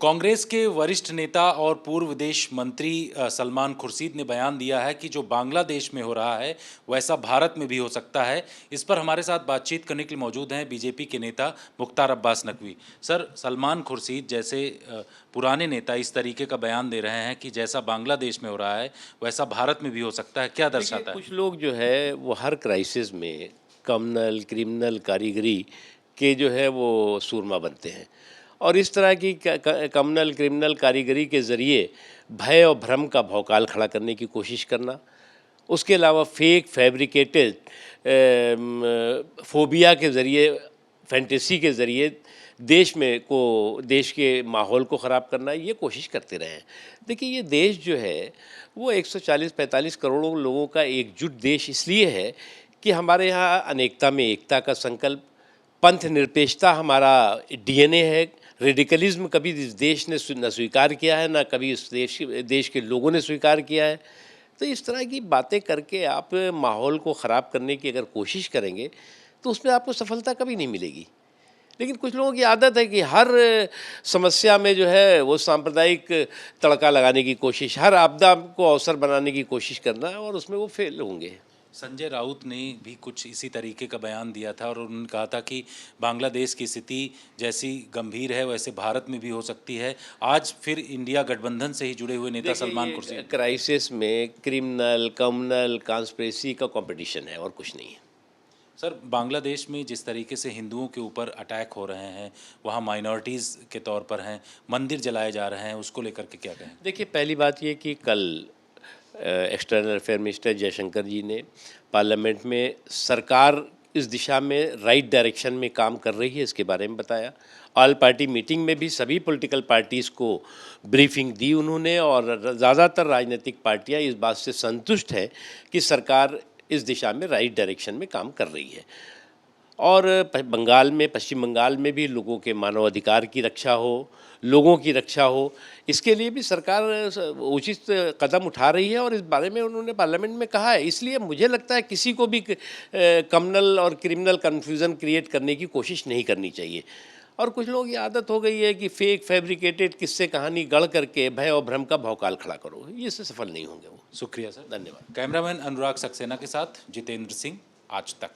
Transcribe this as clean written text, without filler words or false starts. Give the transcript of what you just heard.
कांग्रेस के वरिष्ठ नेता और पूर्व विदेश मंत्री सलमान खुर्शीद ने बयान दिया है कि जो बांग्लादेश में हो रहा है वैसा भारत में भी हो सकता है। इस पर हमारे साथ बातचीत करने के लिए मौजूद हैं बीजेपी के नेता मुख्तार अब्बास नकवी। सर, सलमान खुर्शीद जैसे पुराने नेता इस तरीके का बयान दे रहे हैं कि जैसा बांग्लादेश में हो रहा है वैसा भारत में भी हो सकता है, क्या देखिए, दर्शाता है? कुछ लोग जो है वो हर क्राइसिस में कम्युनल क्रिमिनल कारीगरी के जो है वो सूरमा बनते हैं और इस तरह की कम्युनल क्रिमिनल कारीगरी के ज़रिए भय और भ्रम का भौकाल खड़ा करने की कोशिश करना, उसके अलावा फेक फैब्रिकेटेड फोबिया के ज़रिए, फैंटेसी के ज़रिए देश के माहौल को ख़राब करना, ये कोशिश करते रहे हैं। देखिए, ये देश जो है वो 140-45 करोड़ लोगों का एकजुट देश इसलिए है कि हमारे यहाँ अनेकता में एकता का संकल्प, पंथ निरपेक्षता हमारा डीएनए है। रेडिकलिज्म कभी इस देश ने न स्वीकार किया है, ना कभी इस देश के लोगों ने स्वीकार किया है। तो इस तरह की बातें करके आप माहौल को ख़राब करने की अगर कोशिश करेंगे तो उसमें आपको सफलता कभी नहीं मिलेगी। लेकिन कुछ लोगों की आदत है कि हर समस्या में जो है वो सांप्रदायिक तड़का लगाने की कोशिश, हर आपदा को अवसर बनाने की कोशिश करना, और उसमें वो फेल होंगे। संजय राउत ने भी कुछ इसी तरीके का बयान दिया था और उन्होंने कहा था कि बांग्लादेश की स्थिति जैसी गंभीर है वैसे भारत में भी हो सकती है। आज फिर इंडिया गठबंधन से ही जुड़े हुए नेता सलमान खुर्शीद, क्राइसिस में क्रिमिनल कम्युनल कॉन्स्पिरेसी का कंपटीशन है और कुछ नहीं है। सर, बांग्लादेश में जिस तरीके से हिंदुओं के ऊपर अटैक हो रहे हैं, वहाँ माइनॉरिटीज़ के तौर पर हैं, मंदिर जलाए जा रहे हैं, उसको लेकर के क्या कहें? देखिए, पहली बात ये कि कल एक्सटर्नल अफेयर मिनिस्टर जयशंकर जी ने पार्लियामेंट में सरकार इस दिशा में राइट डायरेक्शन में काम कर रही है इसके बारे में बताया। ऑल पार्टी मीटिंग में भी सभी पॉलिटिकल पार्टीज़ को ब्रीफिंग दी उन्होंने, और ज़्यादातर राजनीतिक पार्टियां इस बात से संतुष्ट हैं कि सरकार इस दिशा में राइट डायरेक्शन में काम कर रही है। और पश्चिम बंगाल में भी लोगों के मानवाधिकार की रक्षा हो, लोगों की रक्षा हो, इसके लिए भी सरकार उचित कदम उठा रही है और इस बारे में उन्होंने पार्लियामेंट में कहा है। इसलिए मुझे लगता है किसी को भी कम्युनल और क्रिमिनल कन्फ्यूज़न क्रिएट करने की कोशिश नहीं करनी चाहिए। और कुछ लोगों की आदत हो गई है कि फेक फैब्रिकेटेड किस्से कहानी गढ़ करके भय और भ्रम का भौकाल खड़ा करो, ये इससे सफल नहीं होंगे वो। शुक्रिया सर। धन्यवाद। कैमरामैन अनुराग सक्सेना के साथ जितेंद्र सिंह, आज तक।